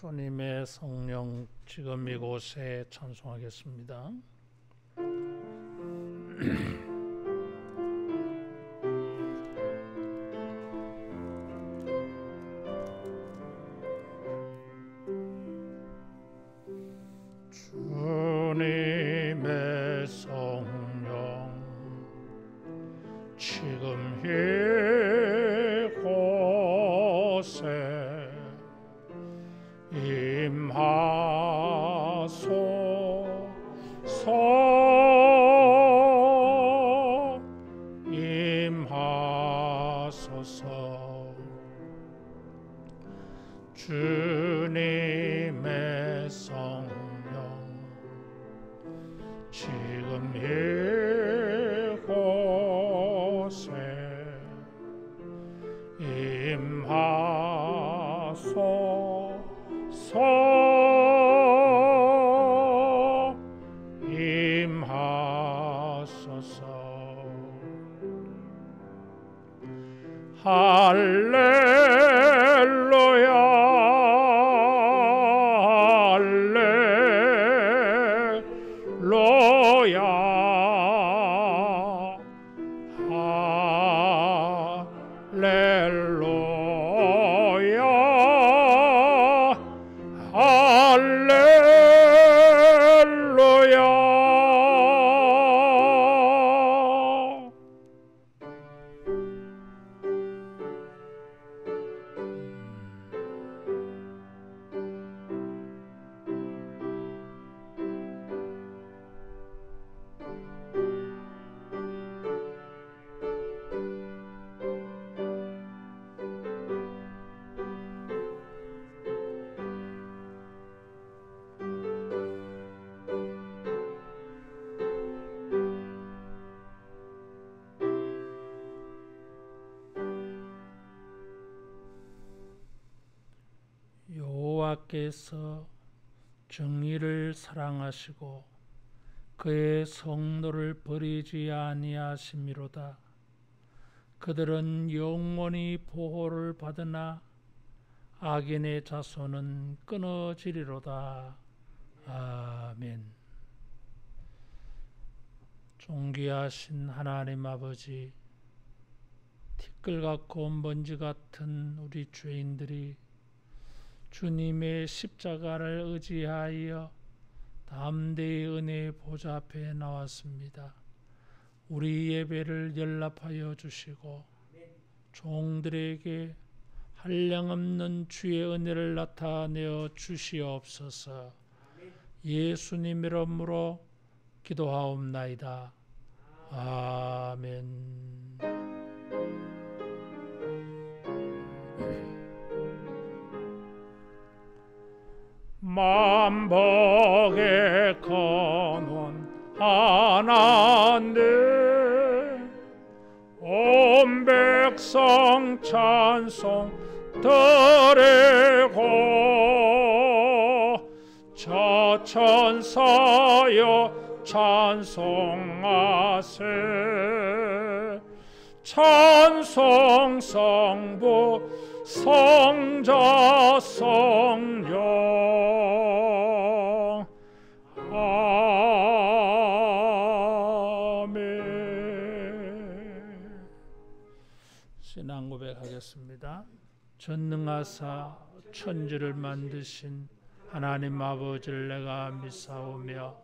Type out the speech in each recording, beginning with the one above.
주님의 성령 지금 이곳에 찬송하겠습니다. 주님의 성령 지금 이곳에 임하소서. 주님의 성령 지금 이곳에 임하소서. 할렐루야 할렐루야 할렐루야 할렐루야. 여호와께서 정의를 사랑하시고 그의 성도를 버리지 아니하심이로다. 그들은 영원히 보호를 받으나 악인의 자손은 끊어지리로다. 아멘. 존귀하신 하나님 아버지, 티끌 같고 먼지 같은 우리 죄인들이 주님의 십자가를 의지하여 담대히 은혜의 보좌 앞에 나왔습니다. 우리 예배를 연락하여 주시고 종들에게 한량없는 주의 은혜를 나타내어 주시옵소서. 예수님 이름으로 기도하옵나이다. 아멘. 만복의 근원 하나인데 온 백성 찬송 드리고 저 천사여 찬송하세. 찬송 성부 성자 성령 아멘. 신앙 고백하겠습니다. 전능하사 천지를 만드신 하나님 아버지를 내가 믿사오며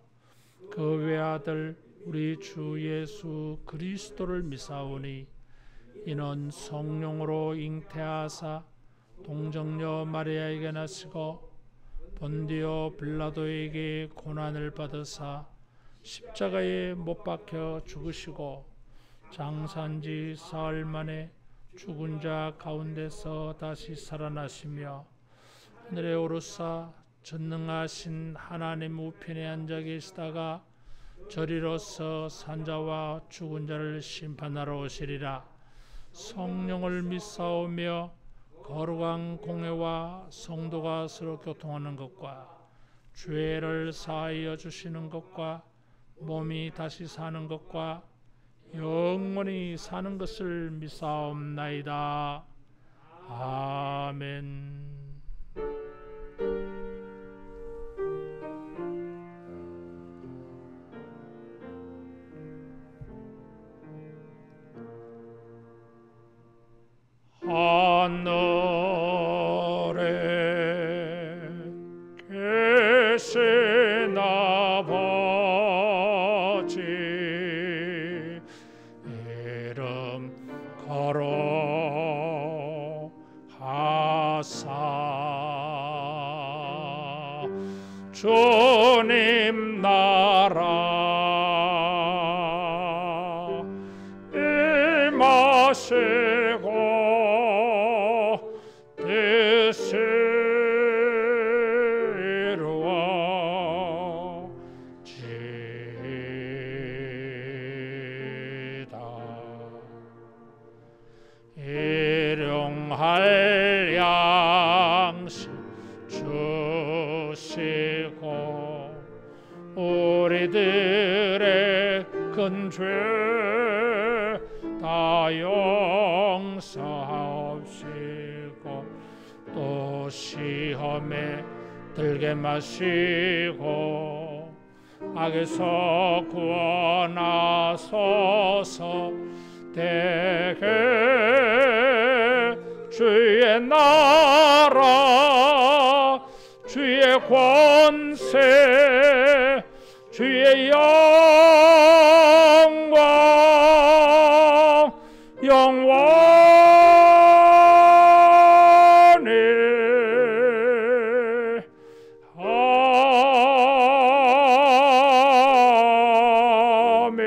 그 외아들 우리 주 예수 그리스도를 믿사오니 이는 성령으로 잉태하사 동정녀 마리아에게 나시고 본디오 빌라도에게 고난을 받으사 십자가에 못 박혀 죽으시고 장사한지 사흘 만에 죽은 자 가운데서 다시 살아나시며 하늘에 오르사 전능하신 하나님 우편에 앉아 계시다가 저리로서 산자와 죽은 자를 심판하러 오시리라. 성령을 믿사오며 거룩한 공회와 성도가 서로 교통하는 것과 죄를 사하여 주시는 것과 몸이 다시 사는 것과 영원히 사는 것을 믿사옵나이다. 아멘. 주님 나라 임하시고 뜻이 이루어지다. 일용할 양식 주시고 우리들의 큰 죄 다 용서하옵시고 또 시험에 들게 마시고 악에서 구원하소서. 대개 주의 나라 주의 권세 주의 영광 영원히 아멘.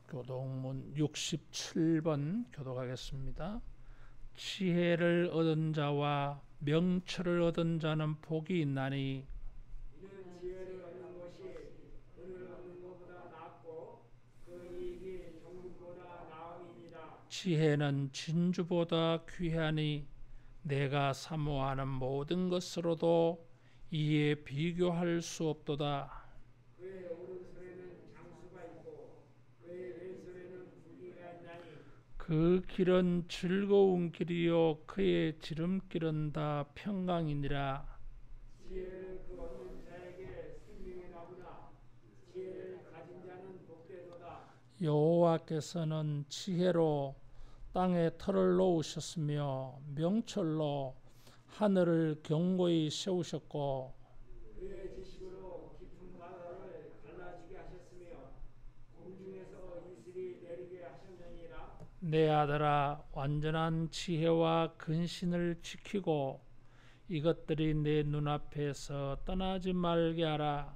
교독문 67번 교독하겠습니다. 지혜를 얻은 자와 명철을 얻은 자는 복이 있나니 이는 지혜를 얻는 것이 은을 얻는 것보다 낫고 그 이익이 정금보다 나음이니라. 지혜는 진주보다 귀하니 내가 사모하는 모든 것으로도 이에 비교할 수 없도다. 그의 오른손에는 장수가 있고 그의 왼손에는 부귀가 있나니 그 길은 즐거운 길이요 그의 지름길은 다 평강이니라. 지혜를 그 얻는 자에게 생명의 나무나 지혜를 가진 자는 복되도다. 여호와께서는 지혜로 땅에 터를 놓으셨으며 명철로 하늘을 견고히 세우셨고 그의 지식으로 깊은 바다를 갈라지게 하셨으며 공중에서 이슬이 내리게 하셨느니라. 내 아들아 완전한 지혜와 근신을 지키고 이것들이 내 눈앞에서 떠나지 말게 하라.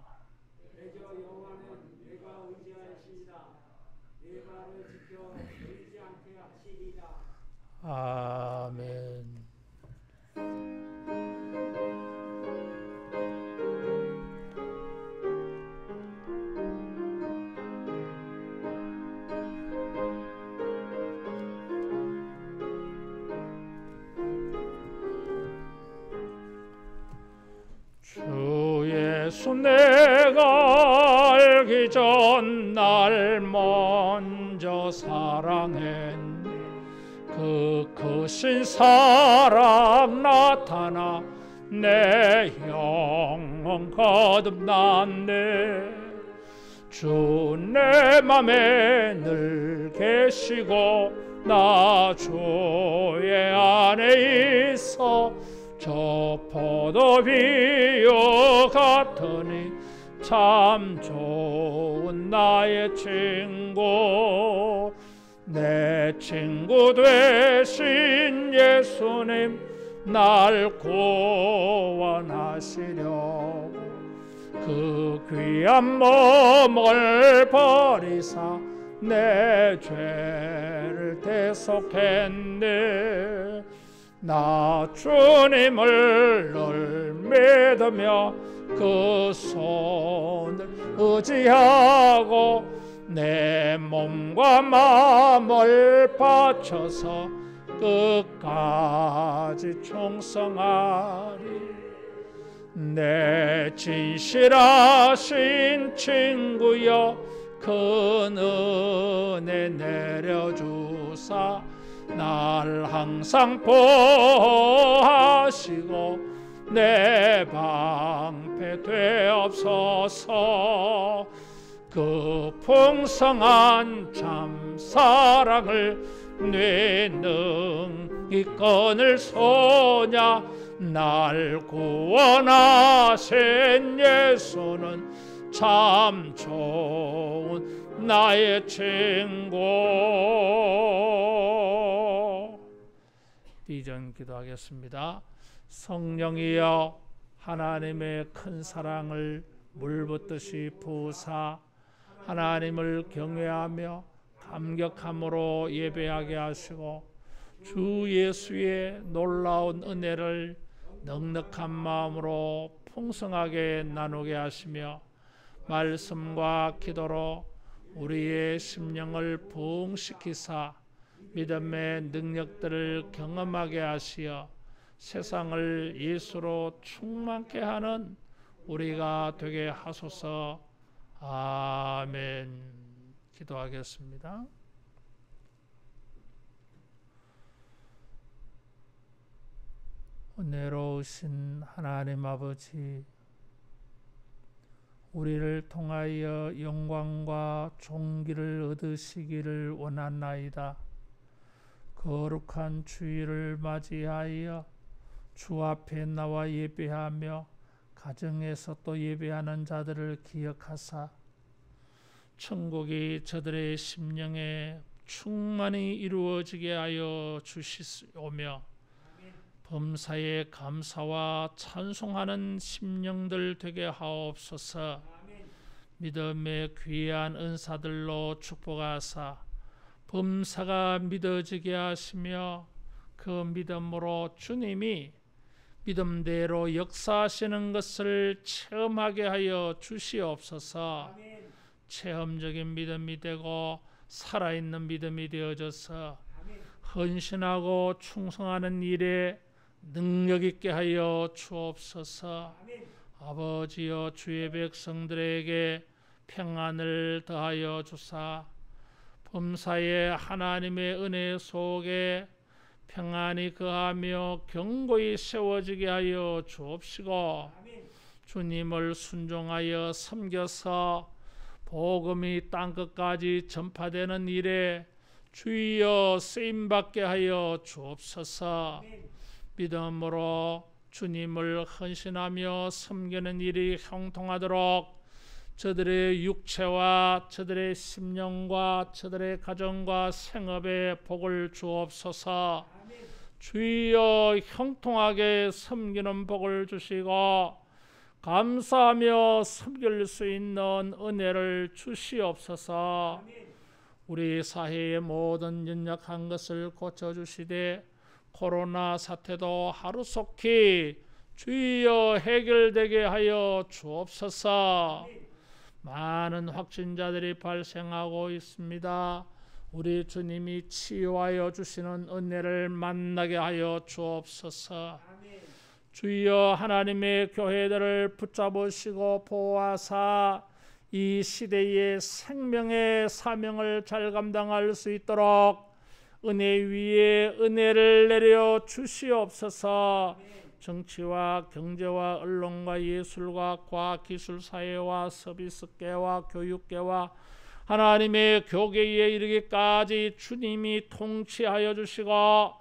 대저 여호와는 내가 의지하시리라. 내 발을 지켜 보이지 않게 하시리라. 아멘. 주 예수 내가 알기 전 날 먼저 사랑했니. 그 크신 사랑 나타나 내 영혼 거듭났네. 주 내 맘에 늘 계시고 나 주의 안에 있어 저 포도비유 같으니 참 좋은 나의 친구. 내 친구 되신 예수님 날 구원하시려고 그 귀한 몸을 버리사 내 죄를 대속했네. 나 주님을 늘 믿으며 그 손을 의지하고 내 몸과 마음을 바쳐서 끝까지 충성하리. 내 진실하신 친구여 큰 은혜 내려주사 날 항상 보호하시고 내 방패 되옵소서. 그 풍성한 참 사랑을 내 능히 끊을 소냐. 날 구원하신 예수는 참 좋은 나의 친구. 비전 기도하겠습니다. 성령이여 하나님의 큰 사랑을 물붓듯이 부으사 하나님을 경외하며 감격함으로 예배하게 하시고 주 예수의 놀라운 은혜를 넉넉한 마음으로 풍성하게 나누게 하시며 말씀과 기도로 우리의 심령을 부흥시키사 믿음의 능력들을 경험하게 하시어 세상을 예수로 충만케 하는 우리가 되게 하소서. 아멘. 기도하겠습니다. 은혜로우신 하나님 아버지, 우리를 통하여 영광과 존귀를 얻으시기를 원하나이다. 거룩한 주일을 맞이하여 주 앞에 나와 예배하며 가정에서 또 예배하는 자들을 기억하사 천국이 저들의 심령에 충만히 이루어지게 하여 주시오며 범사에 감사와 찬송하는 심령들 되게 하옵소서. 믿음의 귀한 은사들로 축복하사 범사가 믿어지게 하시며 그 믿음으로 주님이 믿음대로 역사하시는 것을 체험하게 하여 주시옵소서. 아멘. 체험적인 믿음이 되고 살아있는 믿음이 되어져서 아멘. 헌신하고 충성하는 일에 능력 있게 하여 주옵소서. 아멘. 아버지여 주의 백성들에게 평안을 더하여 주사 범사에 하나님의 은혜 속에 평안이 거하며 견고히 세워지게 하여 주옵시고 주님을 순종하여 섬겨서 복음이 땅끝까지 전파되는 일에 주여 쓰임받게 하여 주옵소서. 믿음으로 주님을 헌신하며 섬기는 일이 형통하도록 저들의 육체와 저들의 심령과 저들의 가정과 생업에 복을 주옵소서. 주여 형통하게 섬기는 복을 주시고 감사하며 섬길 수 있는 은혜를 주시옵소서. 우리 사회의 모든 연약한 것을 고쳐주시되 코로나 사태도 하루속히 주여 해결되게 하여 주옵소서. 많은 확진자들이 발생하고 있습니다. 우리 주님이 치유하여 주시는 은혜를 만나게 하여 주옵소서. 아멘. 주여 하나님의 교회들을 붙잡으시고 보호하사 이 시대의 생명의 사명을 잘 감당할 수 있도록 은혜 위에 은혜를 내려 주시옵소서. 아멘. 정치와 경제와 언론과 예술과 과학기술 사회와 서비스계와 교육계와 하나님의 교계에 이르기까지 주님이 통치하여 주시고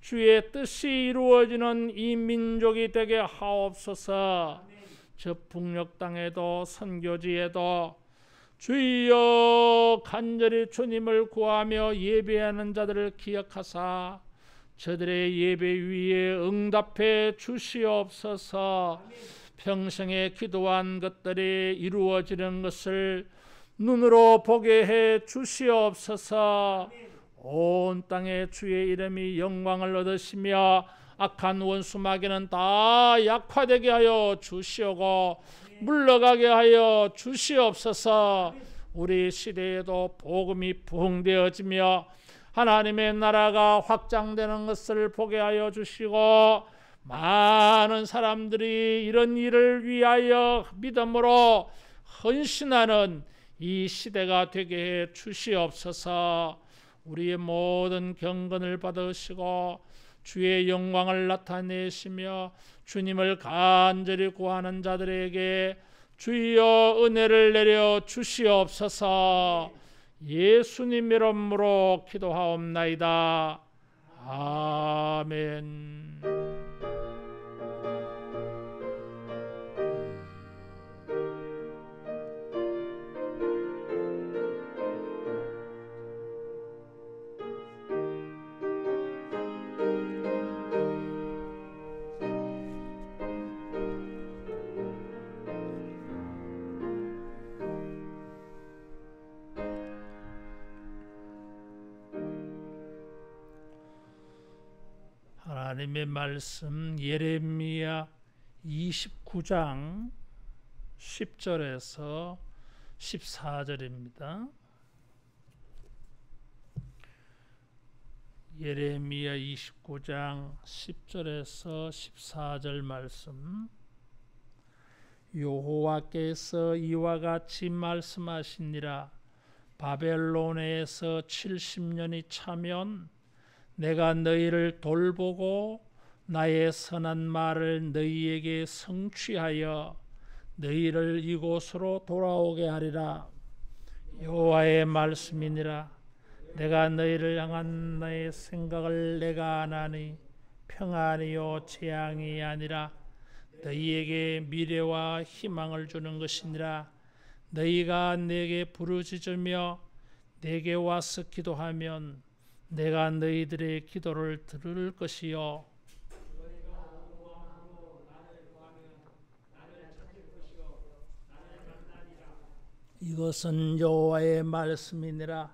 주의 뜻이 이루어지는 이 민족이 되게 하옵소서. 저 북녘 땅에도 선교지에도 주여 간절히 주님을 구하며 예배하는 자들을 기억하사 저들의 예배 위에 응답해 주시옵소서. 평생에 기도한 것들이 이루어지는 것을 눈으로 보게 해 주시옵소서. 온 땅에 주의 이름이 영광을 얻으시며 악한 원수 마귀는 다 약화되게 하여 주시오고 물러가게 하여 주시옵소서. 우리 시대에도 복음이 부흥되어지며 하나님의 나라가 확장되는 것을 보게 하여 주시고 많은 사람들이 이런 일을 위하여 믿음으로 헌신하는 이 시대가 되게 해 주시옵소서. 우리의 모든 경건을 받으시고 주의 영광을 나타내시며 주님을 간절히 구하는 자들에게 주여 은혜를 내려 주시옵소서. 예수님 이름으로 기도하옵나이다. 아멘. 하나님의 말씀 예레미야 29장 10절에서 14절입니다. 예레미야 29장 10절에서 14절 말씀. 여호와께서 이와 같이 말씀하시니라. 바벨론에서 70년이 차면 내가 너희를 돌보고 나의 선한 말을 너희에게 성취하여 너희를 이곳으로 돌아오게 하리라. 여호와의 말씀이니라. 내가 너희를 향한 나의 생각을 내가 아나니 평안이요 재앙이 아니라 너희에게 미래와 희망을 주는 것이니라. 너희가 내게 부르짖으며 내게 와서 기도하면 내가 너희들의 기도를 들을 것이요 이것은 여호와의 말씀이니라.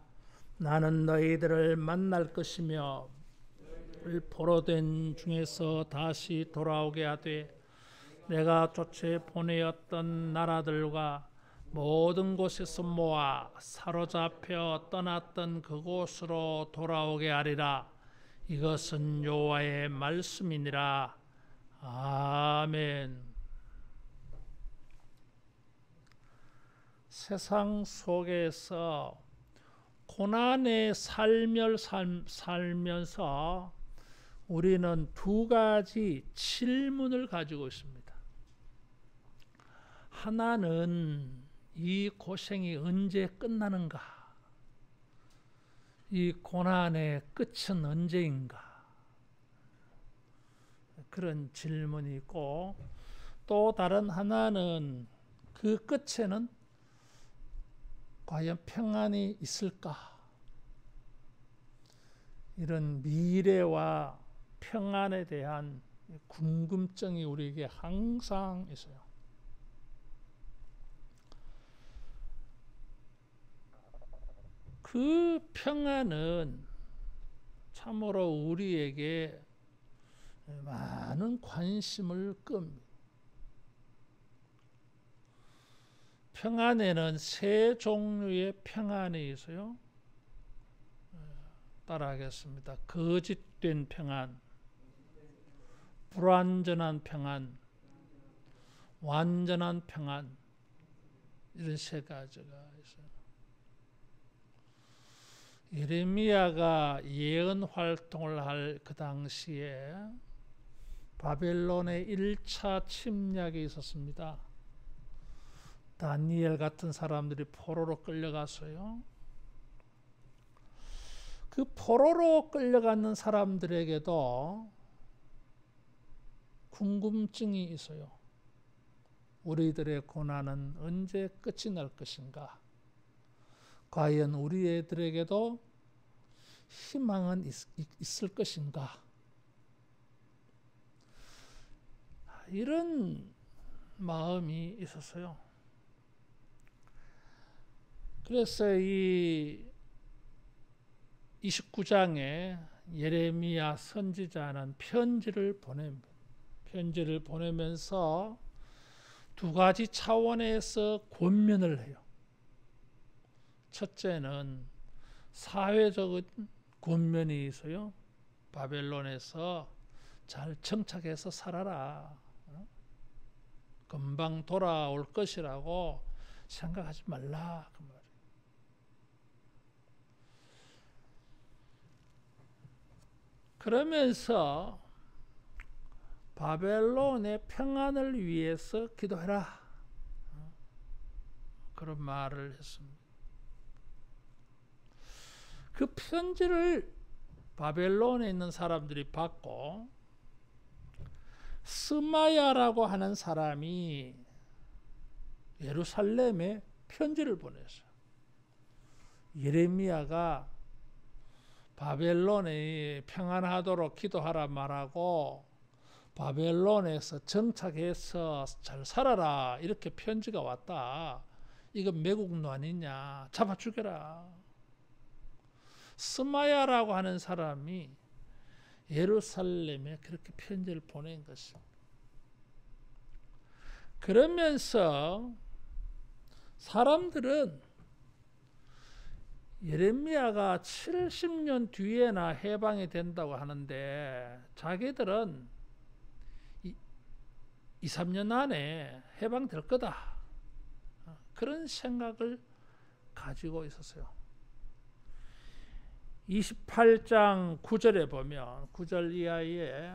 나는 너희들을 만날 것이며 포로된 중에서 다시 돌아오게 하되 내가 쫓아 보내었던 나라들과 모든 곳에서 모아 사로잡혀 떠났던 그곳으로 돌아오게 하리라. 이것은 여호와의 말씀이니라. 아멘. 세상 속에서 고난의 삶을 살면서 우리는 두 가지 질문을 가지고 있습니다. 하나는 이 고생이 언제 끝나는가? 이 고난의 끝은 언제인가? 그런 질문이 있고, 또 다른 하나는 그 끝에는 과연 평안이 있을까? 이런 미래와 평안에 대한 궁금증이 우리에게 항상 있어요. 그 평안은 참으로 우리에게 많은 관심을 끕니다. 평안에는 세 종류의 평안이 있어요. 따라하겠습니다. 거짓된 평안, 불완전한 평안, 완전한 평안, 이런 세 가지가 있어요. 예레미야가 예언 활동을 할 그 당시에 바벨론의 1차 침략이 있었습니다. 다니엘 같은 사람들이 포로로 끌려갔어요. 그 포로로 끌려가는 사람들에게도 궁금증이 있어요. 우리들의 고난은 언제 끝이 날 것인가? 과연 우리들에게도 희망은 있을 것인가? 이런 마음이 있었어요. 그래서 이 29장에 예레미야 선지자는 편지를 보냅니다. 편지를 보내면서 두 가지 차원에서 권면을 해요. 첫째는 사회적인 권면이 있어요. 바벨론에서 잘 정착해서 살아라. 금방 돌아올 것이라고 생각하지 말라. 그 말이에요. 그러면서 바벨론의 평안을 위해서 기도해라. 그런 말을 했습니다. 그 편지를 바벨론에 있는 사람들이 받고 스마야라고 하는 사람이 예루살렘에 편지를 보냈어요. 예레미야가 바벨론에 평안하도록 기도하라 말하고 바벨론에서 정착해서 잘 살아라 이렇게 편지가 왔다. 이거 매국노 아니냐, 잡아 죽여라. 스마야라고 하는 사람이 예루살렘에 그렇게 편지를 보낸 것입니다. 그러면서 사람들은 예레미야가 70년 뒤에나 해방이 된다고 하는데 자기들은 2, 3년 안에 해방될 거다. 그런 생각을 가지고 있었어요. 28장 9절에 보면 9절 이하에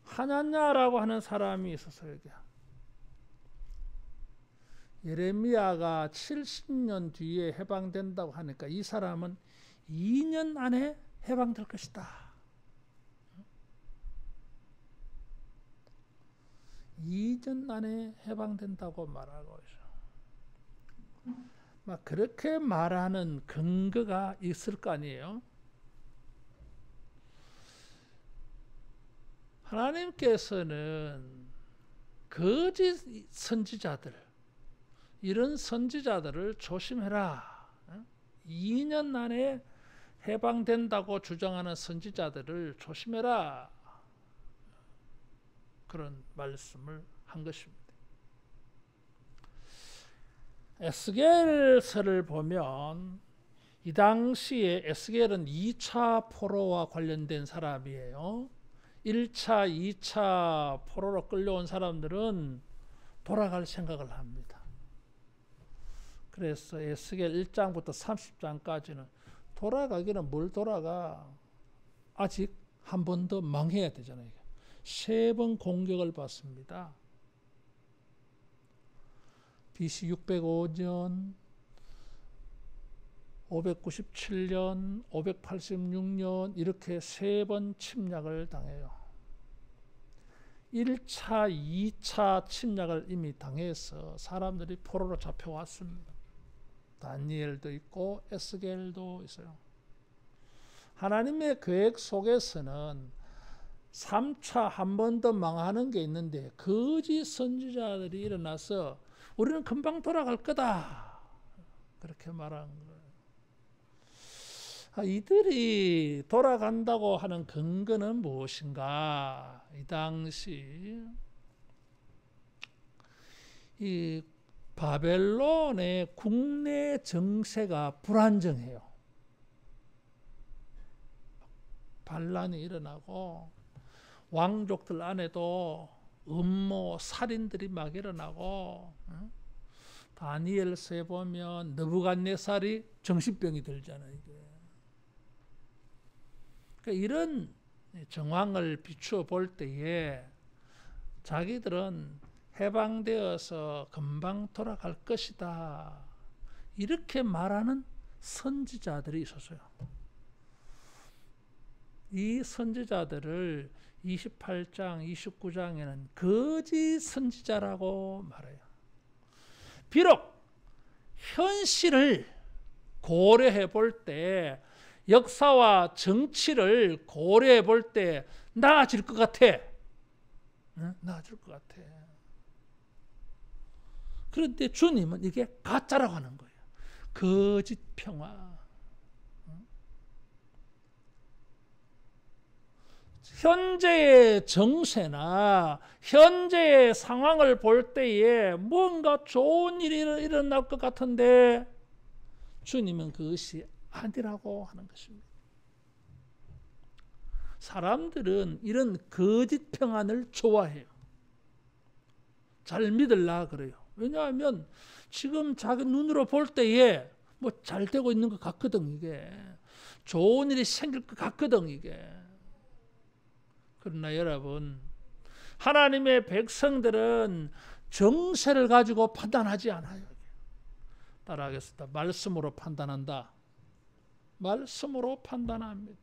하나냐라고 하는 사람이 있었어요. 여기. 예레미야가 70년 뒤에 해방된다고 하니까 이 사람은 2년 안에 해방될 것이다. 2년 안에 해방된다고 말하고 있어요. 막 그렇게 말하는 근거가 있을 거 아니에요. 하나님께서는 거짓 선지자들, 이런 선지자들을 조심해라. 2년 안에 해방된다고 주장하는 선지자들을 조심해라. 그런 말씀을 한 것입니다. 에스겔서를 보면 이 당시에 에스겔은 2차 포로와 관련된 사람이에요. 1차, 2차 포로로 끌려온 사람들은 돌아갈 생각을 합니다. 그래서 에스겔 1장부터 30장까지는 돌아가기는 뭘 돌아가? 아직 한 번 더 망해야 되잖아요. 3번 공격을 받습니다. BC 605년, 597년, 586년 이렇게 3번 침략을 당해요. 1차, 2차 침략을 이미 당해서 사람들이 포로로 잡혀왔습니다. 다니엘도 있고 에스겔도 있어요. 하나님의 계획 속에서는 3차 한 번 더 망하는 게 있는데 거짓 선지자들이 일어나서 우리는 금방 돌아갈 거다. 그렇게 말한 거예요. 이들이 돌아간다고 하는 근거는 무엇인가? 이 당시 이 바벨론의 국내 정세가 불안정해요. 반란이 일어나고 왕족들 안에도 음모, 살인들이 막 일어나고 다니엘서에 보면 느부갓네살이 정신병이 들잖아요. 이게. 그러니까 이런 정황을 비추어 볼 때에 자기들은 해방되어서 금방 돌아갈 것이다. 이렇게 말하는 선지자들이 있었어요. 이 선지자들을 28장, 29장에는 거짓 선지자라고 말해요. 비록 현실을 고려해 볼 때, 역사와 정치를 고려해 볼 때 나아질 것 같아. 나아질 것 같아. 그런데 주님은 이게 가짜라고 하는 거예요. 거짓 평화. 현재의 정세나 현재의 상황을 볼 때에 뭔가 좋은 일이 일어날 것 같은데 주님은 그것이 아니라고 하는 것입니다. 사람들은 이런 거짓 평안을 좋아해요. 잘 믿으려 그래요. 왜냐하면 지금 자기 눈으로 볼 때에 뭐 잘 되고 있는 것 같거든. 이게 좋은 일이 생길 것 같거든. 이게. 그러나 여러분, 하나님의 백성들은 정세를 가지고 판단하지 않아요. 따라하겠습니다. 말씀으로 판단한다. 말씀으로 판단합니다.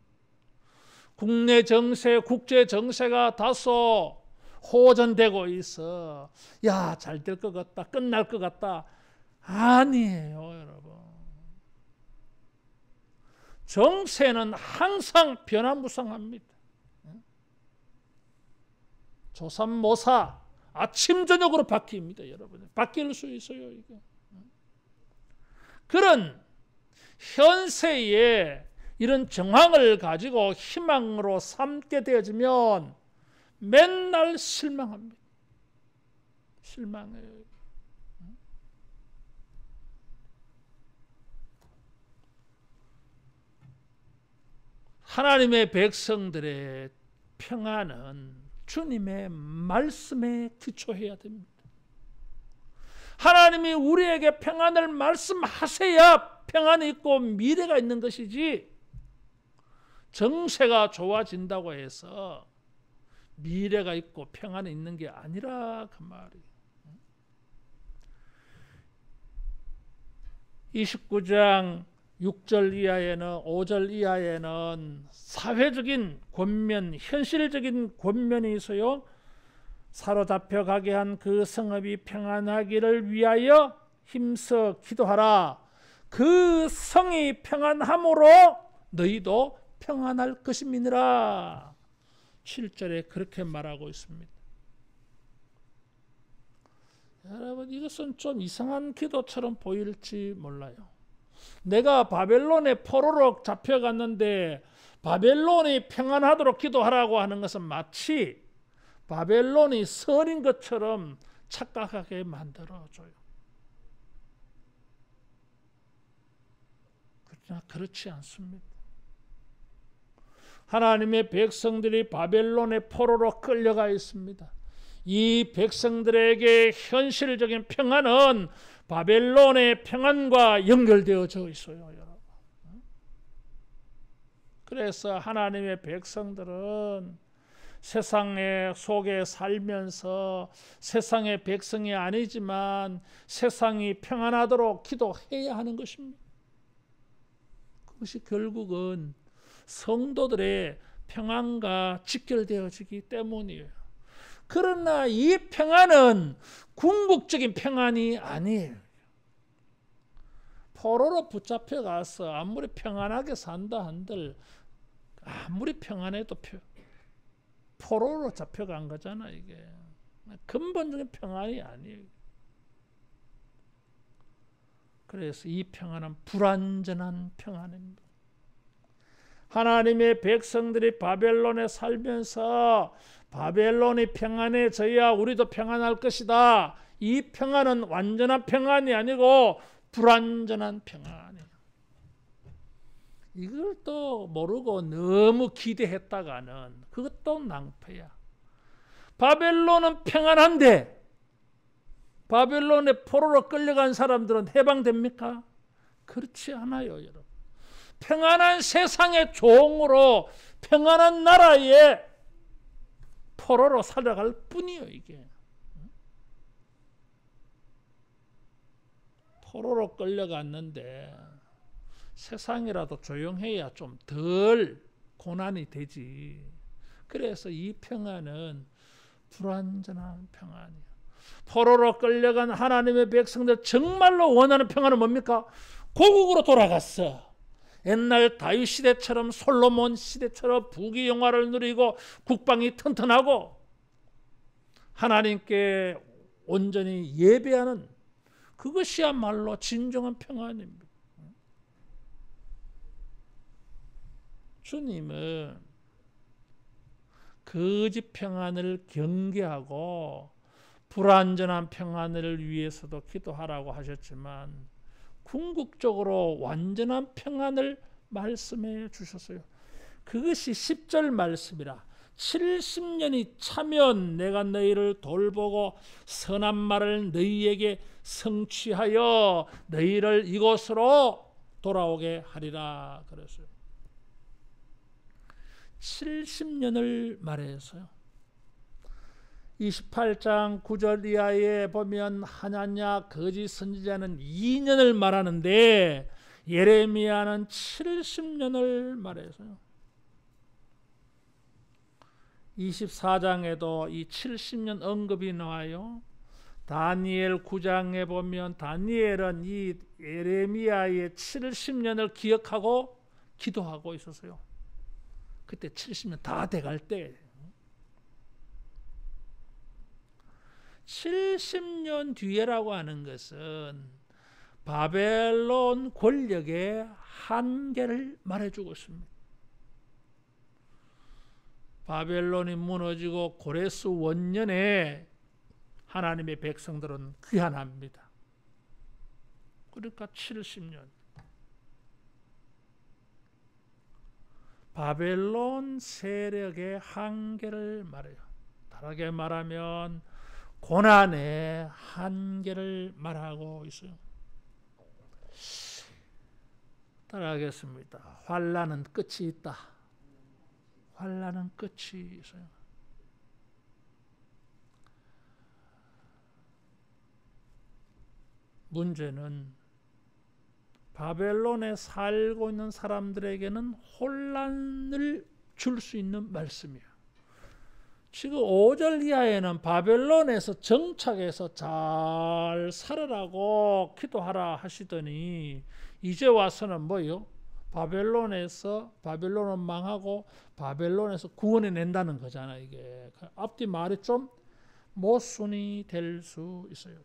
국내 정세, 국제 정세가 다소 호전되고 있어. 야, 잘 될 것 같다. 끝날 것 같다. 아니에요, 여러분. 정세는 항상 변화무쌍합니다. 조삼모사 아침 저녁으로 바뀝니다, 여러분. 바뀔 수 있어요, 이게. 그런 현세에 이런 정황을 가지고 희망으로 삼게 되어지면 맨날 실망합니다. 실망해요. 하나님의 백성들의 평안은 주님의 말씀에 기초해야 됩니다. 하나님이 우리에게 평안을 말씀하셔야 평안이 있고 미래가 있는 것이지, 정세가 좋아진다고 해서 미래가 있고 평안이 있는 게 아니라 그 말이에요. 29장 6절 이하에는 5절 이하에는 사회적인 권면, 현실적인 권면이 있어요. 사로잡혀 가게 한 그 성읍이 평안하기를 위하여 힘써 기도하라. 그 성이 평안함으로 너희도 평안할 것임이니라. 7절에 그렇게 말하고 있습니다. 여러분, 이것은 좀 이상한 기도처럼 보일지 몰라요. 내가 바벨론의 포로로 잡혀갔는데 바벨론이 평안하도록 기도하라고 하는 것은 마치 바벨론이 선인 것처럼 착각하게 만들어줘요. 그러나 그렇지 않습니다. 하나님의 백성들이 바벨론의 포로로 끌려가 있습니다. 이 백성들에게 현실적인 평안은 바벨론의 평안과 연결되어져 있어요, 여러분. 그래서 하나님의 백성들은 세상의 속에 살면서 세상의 백성이 아니지만 세상이 평안하도록 기도해야 하는 것입니다. 그것이 결국은 성도들의 평안과 직결되어지기 때문이에요. 그러나 이 평안은 궁극적인 평안이 아니에요. 포로로 붙잡혀 가서 아무리 평안하게 산다 한들 아무리 평안해도 포로로 잡혀간 거잖아. 이게 근본적인 평안이 아니에요. 그래서 이 평안은 불완전한 평안입니다. 하나님의 백성들이 바벨론에 살면서 바벨론이 평안해져야 우리도 평안할 것이다. 이 평안은 완전한 평안이 아니고 불완전한 평안이에요. 이걸 또 모르고 너무 기대했다가는 그것도 낭패야. 바벨론은 평안한데 바벨론의 포로로 끌려간 사람들은 해방됩니까? 그렇지 않아요, 여러분. 평안한 세상의 종으로 평안한 나라에 포로로 살아갈 뿐이에요. 이게 포로로 끌려갔는데 세상이라도 조용해야 좀 덜 고난이 되지. 그래서 이 평안은 불완전한 평안이에요. 포로로 끌려간 하나님의 백성들 정말로 원하는 평안은 뭡니까? 고국으로 돌아갔어. 옛날 다윗 시대처럼 솔로몬 시대처럼 부귀영화를 누리고 국방이 튼튼하고 하나님께 온전히 예배하는 그것이야말로 진정한 평안입니다. 주님은 거짓 평안을 경계하고 불완전한 평안을 위해서도 기도하라고 하셨지만 궁극적으로 완전한 평안을 말씀해 주셨어요. 그것이 10절 말씀이라. 70년이 차면 내가 너희를 돌보고 선한 말을 너희에게 성취하여 너희를 이곳으로 돌아오게 하리라 그랬어요. 70년을 말해서요. 28장 9절 이하에 보면 하나냐 거짓 선지자는 2년을 말하는데 예레미야는 70년을 말해서요. 24장에도 이 70년 언급이 나와요. 다니엘 9장에 보면 다니엘은 이 예레미야의 70년을 기억하고 기도하고 있었어요. 그때 70년 다 돼갈 때 70년 뒤에라고 하는 것은 바벨론 권력의 한계를 말해주고 있습니다. 바벨론이 무너지고 고레스 원년에 하나님의 백성들은 귀환합니다. 그러니까 70년. 바벨론 세력의 한계를 말해요. 다르게 말하면 고난의 한계를 말하고 있어요. 따라하겠습니다. 환난은 끝이 있다. 환난은 끝이 있어요. 문제는 바벨론에 살고 있는 사람들에게는 혼란을 줄 수 있는 말씀이에요. 지금 5절 이하에는 바벨론에서 정착해서 잘 살아라고 기도하라 하시더니 이제 와서는 뭐요? 바벨론은 망하고 바벨론에서 구원해낸다는 거잖아요. 이게 앞뒤 말이 좀 모순이 될 수 있어요.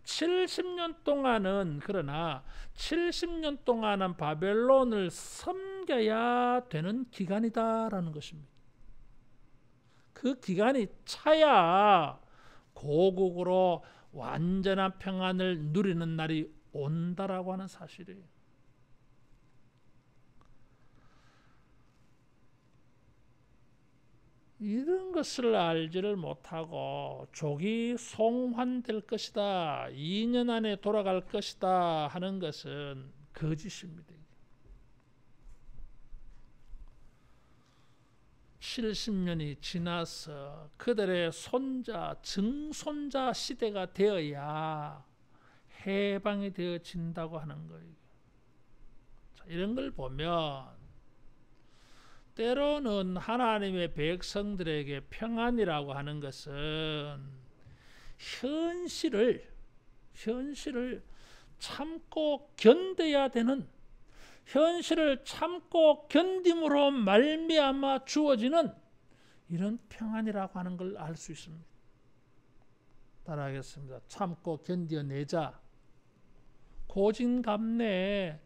70년 동안은 그러나 70년 동안은 바벨론을 섬겨야 되는 기간이다라는 것입니다. 그 기간이 차야 고국으로 완전한 평안을 누리는 날이 온다라고 하는 사실이에요. 이런 것을 알지를 못하고 조기 송환될 것이다, 2년 안에 돌아갈 것이다 하는 것은 거짓입니다. 70년이 지나서 그들의 손자, 증손자 시대가 되어야 해방이 되어진다고 하는 거예요. 자, 이런 걸 보면 때로는 하나님의 백성들에게 평안이라고 하는 것은 현실을 참고 견뎌야 되는, 현실을 참고 견딤으로 말미암아 주어지는 이런 평안이라고 하는 걸 알 수 있습니다. 따라하겠습니다. 참고 견뎌내자. 고진감래에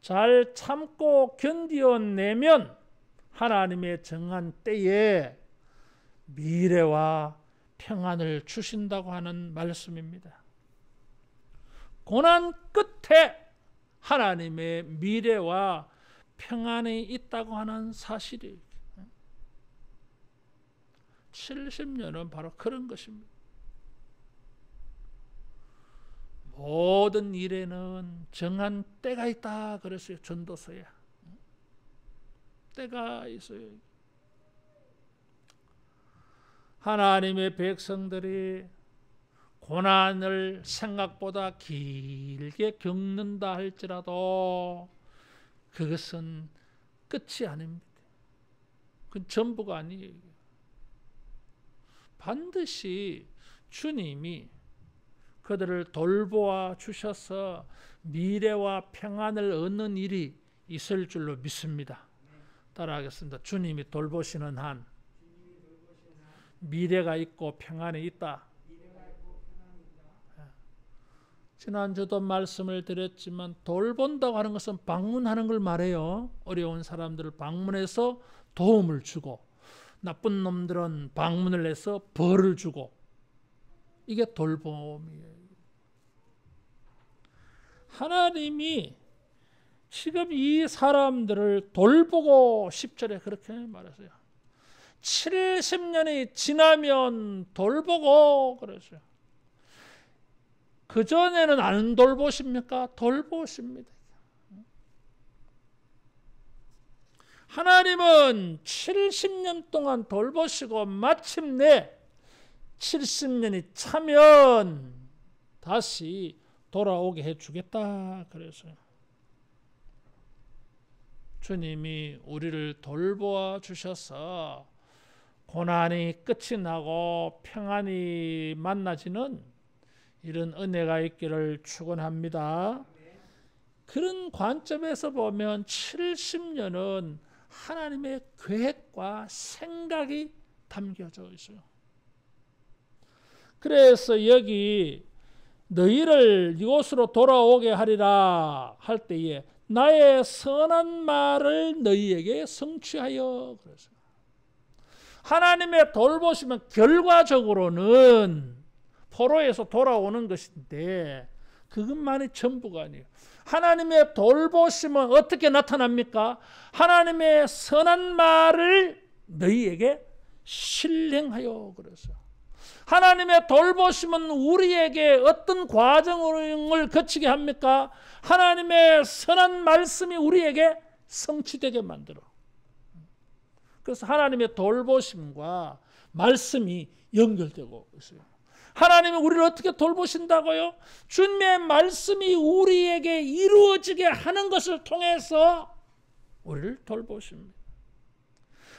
잘 참고 견뎌내면 하나님의 정한 때에 미래와 평안을 주신다고 하는 말씀입니다. 고난 끝에 하나님의 미래와 평안이 있다고 하는 사실이 70년은 바로 그런 것입니다. 모든 일에는 정한 때가 있다 그랬어요. 전도서에. 때가 있어요. 하나님의 백성들이 고난을 생각보다 길게 겪는다 할지라도 그것은 끝이 아닙니다. 그건 전부가 아니에요. 반드시 주님이 그들을 돌보아 주셔서 미래와 평안을 얻는 일이 있을 줄로 믿습니다. 따라하겠습니다. 주님이 돌보시는 한 미래가 있고 평안이 있다. 지난주도 말씀을 드렸지만 돌본다고 하는 것은 방문하는 걸 말해요. 어려운 사람들을 방문해서 도움을 주고 나쁜 놈들은 방문을 해서 벌을 주고, 이게 돌봄이에요. 하나님이 지금 이 사람들을 돌보고 10절에 그렇게 말했어요. 70년이 지나면 돌보고 그랬어요. 그전에는 안 돌보십니까? 돌보십니다. 하나님은 70년 동안 돌보시고 마침내 70년이 차면 다시 돌아오게 해주겠다 그랬어요. 주님이 우리를 돌보아 주셔서 고난이 끝이 나고 평안이 만나지는 이런 은혜가 있기를 축원합니다. 그런 관점에서 보면 70년은 하나님의 계획과 생각이 담겨져 있어요. 그래서 여기 너희를 이곳으로 돌아오게 하리라 할 때에 나의 선한 말을 너희에게 성취하여. 그래서 하나님의 돌보심은 결과적으로는 포로에서 돌아오는 것인데 그것만이 전부가 아니에요. 하나님의 돌보심은 어떻게 나타납니까? 하나님의 선한 말을 너희에게 실행하여. 그래서 하나님의 돌보심은 우리에게 어떤 과정을 거치게 합니까? 하나님의 선한 말씀이 우리에게 성취되게 만들어. 그래서 하나님의 돌보심과 말씀이 연결되고 있어요. 하나님이 우리를 어떻게 돌보신다고요? 주님의 말씀이 우리에게 이루어지게 하는 것을 통해서 우리를 돌보십니다.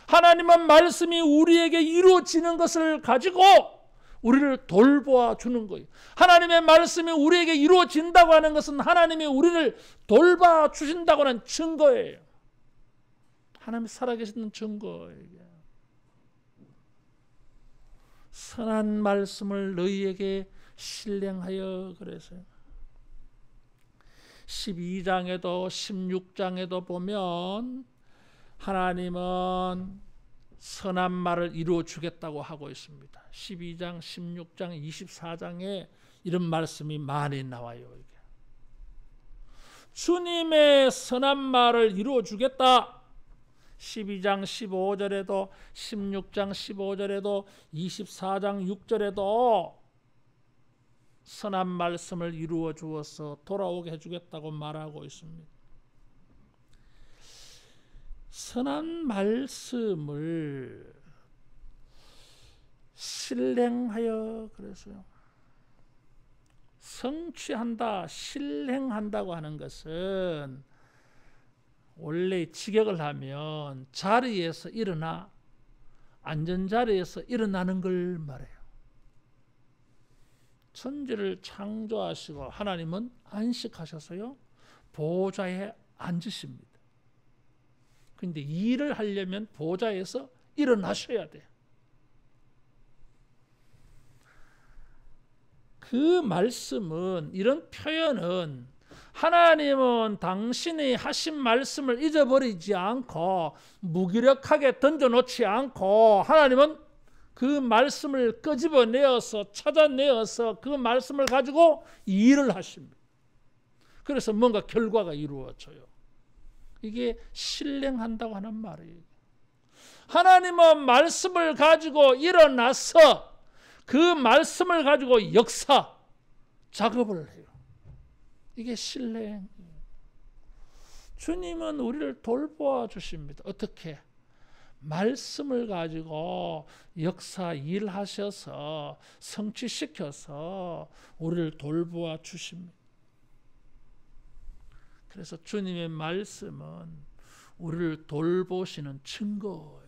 하나님은 말씀이 우리에게 이루어지는 것을 가지고 우리를 돌보아 주는 거예요. 하나님의 말씀이 우리에게 이루어진다고 하는 것은 하나님이 우리를 돌봐 주신다고 하는 증거예요. 하나님이 살아계시는 증거예요. 선한 말씀을 너희에게 실행하여. 그래서 12장에도 16장에도 보면 하나님은 선한 말을 이루어 주겠다고 하고 있습니다. 12장, 16장, 24장에 이런 말씀이 많이 나와요. 주님의 선한 말을 이루어 주겠다. 12장 15절에도 16장 15절에도 24장 6절에도 선한 말씀을 이루어 주어서 돌아오게 해주겠다고 말하고 있습니다. 선한 말씀을 실행하여. 그래서요, 성취한다, 실행한다고 하는 것은 원래 직역을 하면 자리에서 일어나, 안전자리에서 일어나는 걸 말해요. 천지를 창조하시고 하나님은 안식하셔서요 보좌에 앉으십니다. 그런데 일을 하려면 보좌에서 일어나셔야 돼요. 그 말씀은, 이런 표현은 하나님은 당신이 하신 말씀을 잊어버리지 않고 무기력하게 던져놓지 않고 하나님은 그 말씀을 끄집어내어서 찾아내어서 그 말씀을 가지고 일을 하십니다. 그래서 뭔가 결과가 이루어져요. 이게 실행한다고 하는 말이에요. 하나님은 말씀을 가지고 일어나서 그 말씀을 가지고 역사, 작업을 해요. 이게 실행. 주님은 우리를 돌보아 주십니다. 어떻게? 말씀을 가지고 역사 일하셔서 성취시켜서 우리를 돌보아 주십니다. 그래서 주님의 말씀은 우리를 돌보시는 증거예요.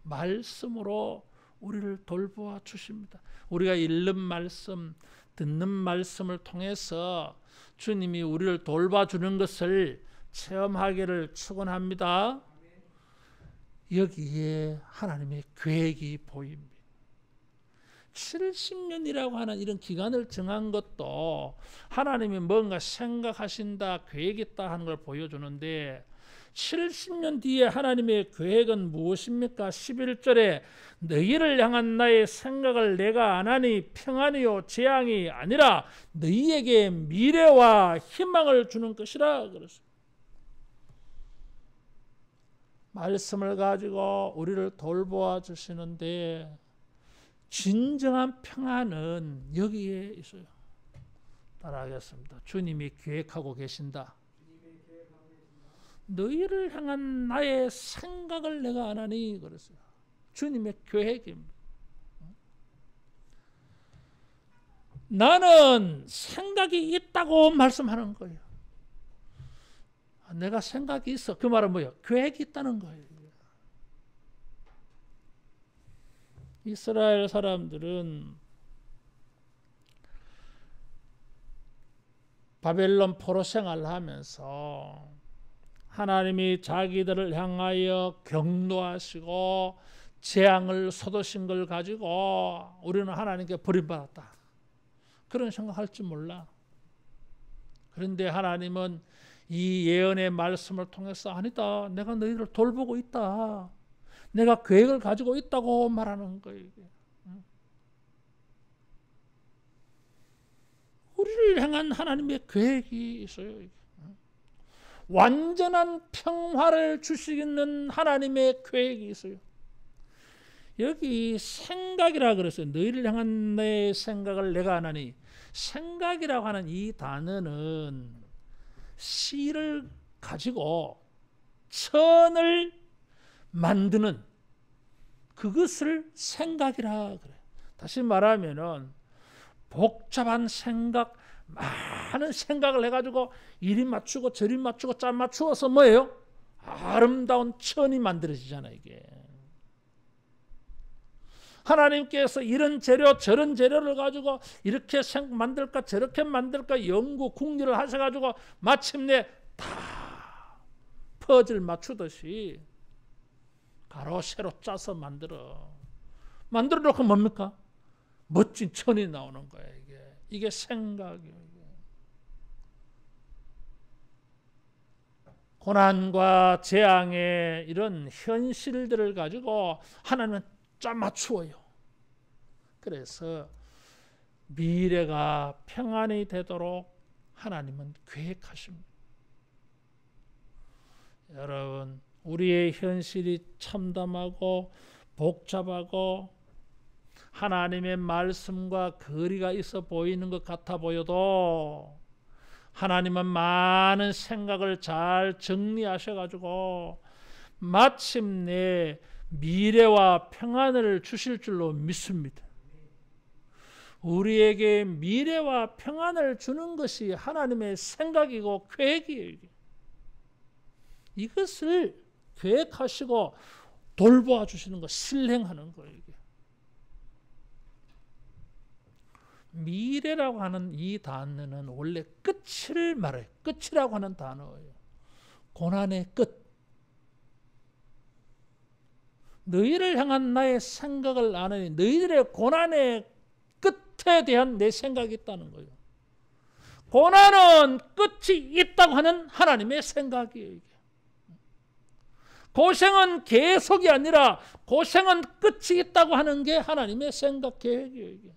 말씀으로 우리를 돌보아 주십니다. 우리가 읽는 말씀, 듣는 말씀을 통해서 주님이 우리를 돌봐주는 것을 체험하기를 축원합니다. 여기에 하나님의 계획이 보입니다. 70년이라고 하는 이런 기간을 정한 것도 하나님이 뭔가 생각하신다, 계획이 있다 하는 걸 보여주는데, 70년 뒤에 하나님의 계획은 무엇입니까? 11절에 너희를 향한 나의 생각을 내가 안하니 평안이요 재앙이 아니라 너희에게 미래와 희망을 주는 것이라 그랬어요. 말씀을 가지고 우리를 돌보아 주시는데 진정한 평안은 여기에 있어요. 따라하겠습니다. 주님이 계획하고 계신다. 너희를 향한 나의 생각을 내가 안 하니 그랬어요. 주님의 계획입니다. 나는 생각이 있다고 말씀하는 거예요. 내가 생각이 있어. 그 말은 뭐예요? 계획이 있다는 거예요. 이스라엘 사람들은 바벨론 포로 생활을 하면서 하나님이 자기들을 향하여 경노하시고 재앙을 쏟으신 걸 가지고 우리는 하나님께 버림받았다. 그런 생각할지 몰라. 그런데 하나님은 이 예언의 말씀을 통해서 아니다. 내가 너희를 돌보고 있다. 내가 계획을 가지고 있다고 말하는 거예요. 이게. 우리를 향한 하나님의 계획이 있어요. 이게. 완전한 평화를 주시는 하나님의 계획이 있어요. 여기 생각이라 그랬어요. 너희를 향한 내 생각을 내가 아나니. 생각이라고 하는 이 단어는 씨를 가지고 천을 만드는 그것을 생각이라 그래요. 다시 말하면은 복잡한 생각, 많은 생각을 해가지고 이리 맞추고 저리 맞추고 짜 맞추어서 뭐예요? 아름다운 천이 만들어지잖아요. 이게. 하나님께서 이런 재료 저런 재료를 가지고 이렇게 만들까 저렇게 만들까 연구 궁리를 하셔가지고 마침내 다 퍼즐 맞추듯이 가로 세로 짜서 만들어 놓고 뭡니까? 멋진 천이 나오는 거예요. 이게 생각이에요. 고난과 재앙의 이런 현실들을 가지고 하나님은 짜 맞추어요. 그래서 미래가 평안이 되도록 하나님은 계획하십니다. 여러분, 우리의 현실이 참담하고 복잡하고 하나님의 말씀과 거리가 있어 보이는 것 같아 보여도 하나님은 많은 생각을 잘 정리하셔가지고 마침내 미래와 평안을 주실 줄로 믿습니다. 우리에게 미래와 평안을 주는 것이 하나님의 생각이고 계획이에요. 이것을 계획하시고 돌보아 주시는 거, 실행하는 거예요. 이게. 미래라고 하는 이 단어는 원래 끝을 말해요. 끝이라고 하는 단어예요. 고난의 끝. 너희를 향한 나의 생각을 아느니 너희들의 고난의 끝에 대한 내 생각이 있다는 거예요. 고난은 끝이 있다고 하는 하나님의 생각이에요. 이게. 고생은 계속이 아니라 고생은 끝이 있다고 하는 게 하나님의 생각 계획이에요. 이게.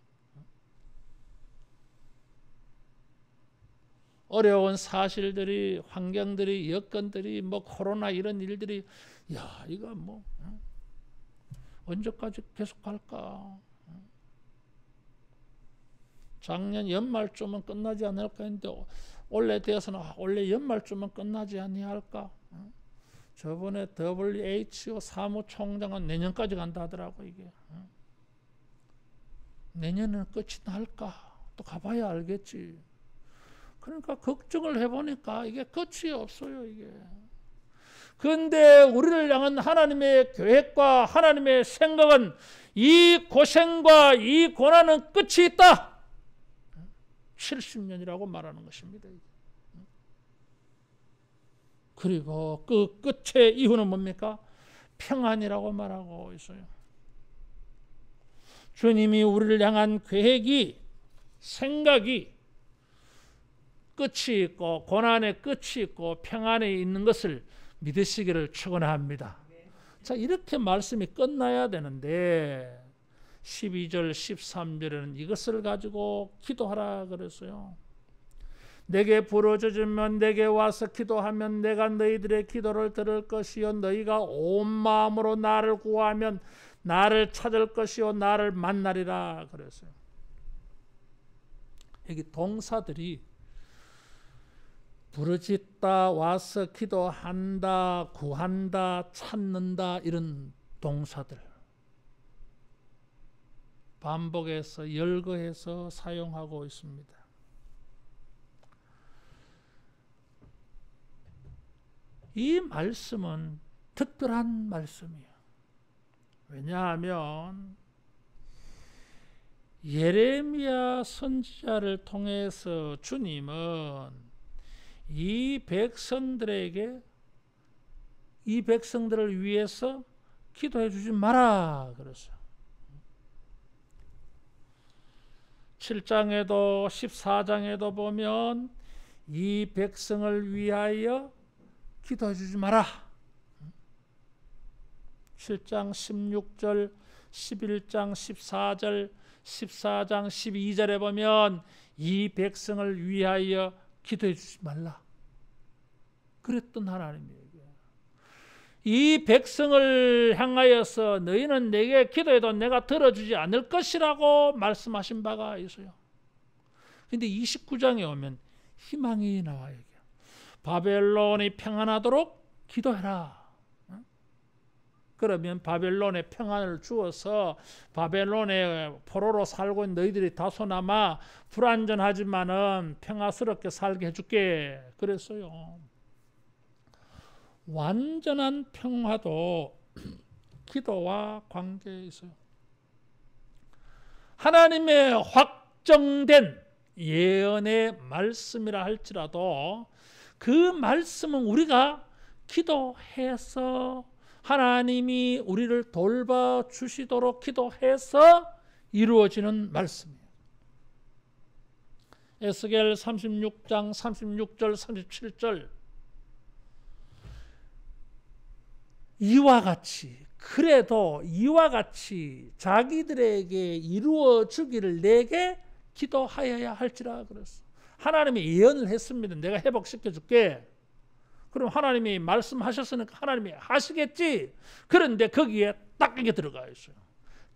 어려운 사실들이, 환경들이, 여건들이, 뭐 코로나 이런 일들이, 야, 이거 뭐 언제까지 계속 갈까? 작년 연말쯤은 끝나지 않을까 했는데 올해 되어서는 올해 연말쯤은 끝나지 아니할까? 저번에 WHO 사무총장은 내년까지 간다 하더라고. 이게 내년은 끝이 날까? 또 가봐야 알겠지. 그러니까 걱정을 해보니까 이게 끝이 없어요. 이게. 그런데 우리를 향한 하나님의 계획과 하나님의 생각은 이 고생과 이 고난은 끝이 있다. 70년이라고 말하는 것입니다. 그리고 그 끝의 이유는 뭡니까? 평안이라고 말하고 있어요. 주님이 우리를 향한 계획이, 생각이 끝이 있고 고난의 끝이 있고 평안에 있는 것을 믿으시기를 축원합니다. 자, 이렇게 말씀이 끝나야 되는데 12절 13절에는 이것을 가지고 기도하라 그랬어요. 내게 부르짖으면 내게 와서 기도하면 내가 너희들의 기도를 들을 것이요 너희가 온 마음으로 나를 구하면 나를 찾을 것이요 나를 만나리라 그랬어요. 여기 동사들이 부르짖다, 와서 기도한다, 구한다, 찾는다 이런 동사들 반복해서 열거해서 사용하고 있습니다. 이 말씀은 특별한 말씀이에요. 왜냐하면 예레미야 선지자를 통해서 주님은 이 백성들에게 이 백성들을 위해서 기도해 주지 마라 그랬어요. 7장에도 14장에도 보면 이 백성을 위하여 기도해 주지 마라. 7장 16절, 11장 14절, 14장 12절에 보면 이 백성을 위하여 기도해 주지 말라. 그랬던 하나님이에요. 이 백성을 향하여서 너희는 내게 기도해도 내가 들어주지 않을 것이라고 말씀하신 바가 있어요. 그런데 29장에 오면 희망이 나와요. 바벨론이 평안하도록 기도해라. 그러면 바벨론에 평안을 주어서 바벨론에 포로로 살고 있는 너희들이 다소나마 불안전하지만은 평화스럽게 살게 해줄게. 그랬어요. 완전한 평화도 기도와 관계에 있어요. 하나님의 확정된 예언의 말씀이라 할지라도 그 말씀은 우리가 기도해서 하나님이 우리를 돌봐주시도록 기도해서 이루어지는 말씀이에요. 에스겔 36장 36절 37절 이와 같이 그래도 이와 같이 자기들에게 이루어 주기를 내게 기도하여야 할지라 그랬어. 하나님이 예언을 했습니다. 내가 회복시켜 줄게. 그럼 하나님이 말씀하셨으니까 하나님이 하시겠지. 그런데 거기에 딱 이게 들어가 있어요.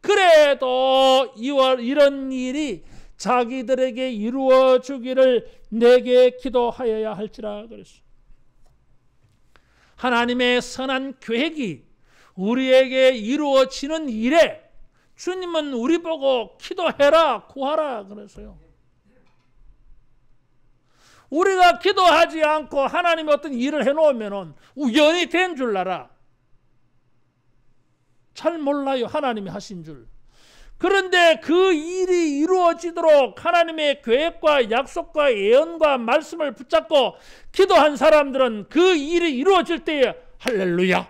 그래도 이런 일이 자기들에게 이루어 주기를 내게 기도하여야 할지라 그랬어. 하나님의 선한 계획이 우리에게 이루어지는 일에 주님은 우리 보고 기도해라, 구하라 그랬어요. 우리가 기도하지 않고 하나님이 어떤 일을 해놓으면 우연히 된 줄 알아. 잘 몰라요, 하나님이 하신 줄. 그런데 그 일이 이루어지도록 하나님의 계획과 약속과 예언과 말씀을 붙잡고 기도한 사람들은 그 일이 이루어질 때에 할렐루야,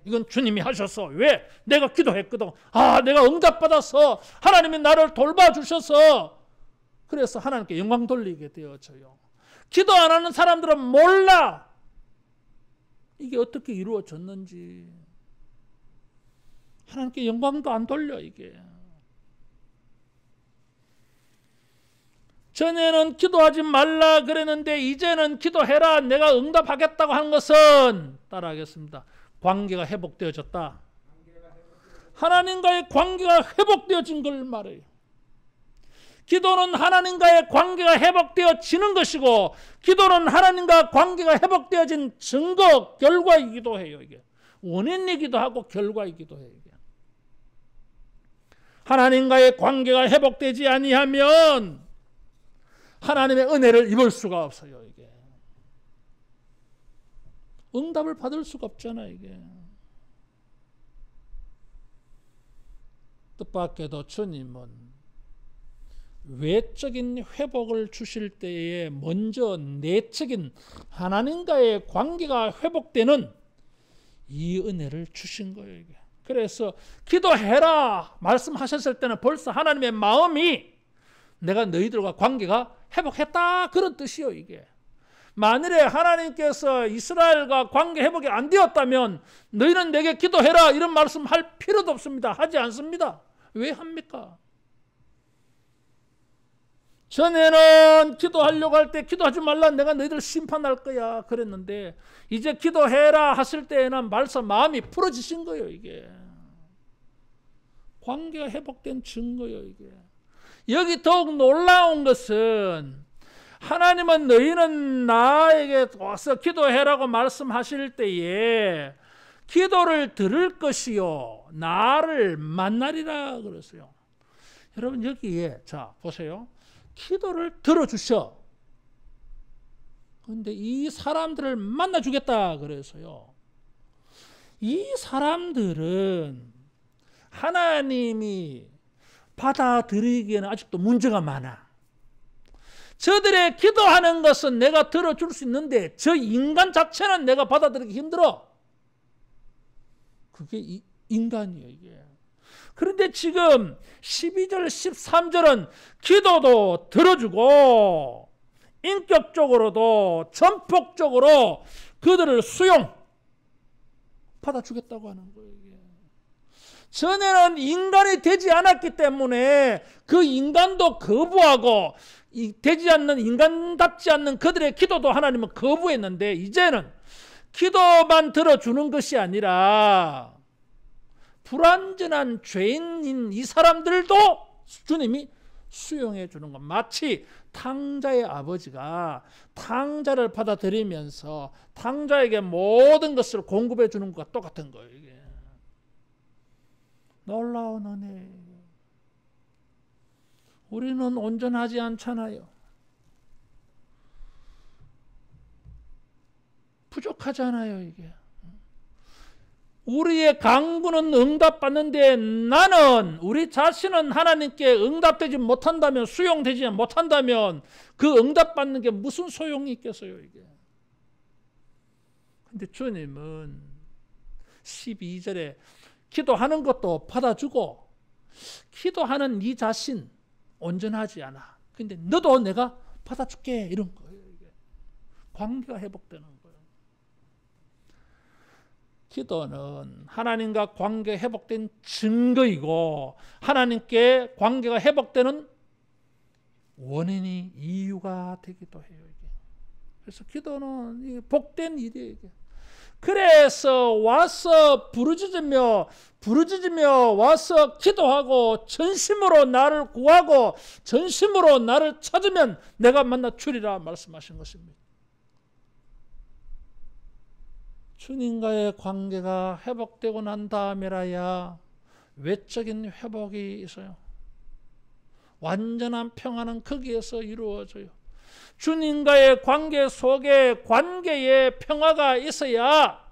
이건 주님이 하셔서. 왜? 내가 기도했거든. 내가 응답받아서 하나님이 나를 돌봐주셔서 그래서 하나님께 영광 돌리게 되어져요. 기도 안 하는 사람들은 몰라 이게 어떻게 이루어졌는지. 하나님께 영광도 안 돌려. 이게 전에는 기도하지 말라 그랬는데 이제는 기도해라, 내가 응답하겠다고 한 것은, 따라하겠습니다, 관계가 회복되어졌다. 하나님과의 관계가 회복되어진 걸 말해요. 기도는 하나님과의 관계가 회복되어지는 것이고 기도는 하나님과 관계가 회복되어진 증거, 결과이기도 해요. 이게 원인이기도 하고 결과이기도 해요. 이게. 하나님과의 관계가 회복되지 아니하면 하나님의 은혜를 입을 수가 없어요. 이게 응답을 받을 수가 없잖아. 이게 뜻밖에도 주님은 외적인 회복을 주실 때에 먼저 내적인 하나님과의 관계가 회복되는 이 은혜를 주신 거예요. 이게. 그래서 기도해라 말씀하셨을 때는 벌써 하나님의 마음이 내가 너희들과 관계가 회복했다 그런 뜻이요. 이게 만일에 하나님께서 이스라엘과 관계 회복이 안 되었다면 너희는 내게 기도해라 이런 말씀 할 필요도 없습니다. 하지 않습니다. 왜 합니까? 전에는 기도하려고 할 때 기도하지 말라, 내가 너희들 심판할 거야 그랬는데 이제 기도해라 하실 때에는 말씀 마음이 풀어지신 거예요. 이게 관계가 회복된 증거예요. 이게 여기 더욱 놀라운 것은 하나님은 너희는 나에게 와서 기도해라고 말씀하실 때에 기도를 들을 것이요 나를 만나리라 그랬어요. 여러분 여기에 자 보세요. 기도를 들어주셔. 그런데 이 사람들을 만나주겠다 그래서요. 이 사람들은 하나님이 받아들이기에는 아직도 문제가 많아. 저들의 기도하는 것은 내가 들어줄 수 있는데 저 인간 자체는 내가 받아들이기 힘들어. 그게 인간이에요. 이게 그런데 지금 12절 13절은 기도도 들어주고 인격적으로도 전폭적으로 그들을 수용 받아주겠다고 하는 거예요. 전에는 인간이 되지 않았기 때문에 그 인간도 거부하고 되지 않는 인간답지 않는 그들의 기도도 하나님은 거부했는데 이제는 기도만 들어주는 것이 아니라 불완전한 죄인인 이 사람들도 주님이 수용해 주는 것. 마치 탕자의 아버지가 탕자를 받아들이면서 탕자에게 모든 것을 공급해 주는 것과 똑같은 거예요. 이게 놀라운 은혜. 우리는 온전하지 않잖아요. 부족하잖아요. 이게 우리의 간구는 응답받는데 나는 우리 자신은 하나님께 응답되지 못한다면, 수용되지 못한다면 그 응답받는 게 무슨 소용이 있겠어요. 이게. 근데 주님은 12절에 기도하는 것도 받아주고 기도하는 네 자신 온전하지 않아. 근데 너도 내가 받아줄게 이런 거예요. 이게. 관계가 회복되는 거예요. 기도는 하나님과 관계 회복된 증거이고 하나님께 관계가 회복되는 원인이 이유가 되기도 해요. 이게. 그래서 기도는 복된 일이에요. 이게. 그래서 와서 부르짖으며 와서 기도하고 전심으로 나를 구하고 전심으로 나를 찾으면 내가 만나 주리라 말씀하신 것입니다. 주님과의 관계가 회복되고 난 다음에라야 외적인 회복이 있어요. 완전한 평화는 거기에서 이루어져요. 주님과의 관계 속에 관계의 평화가 있어야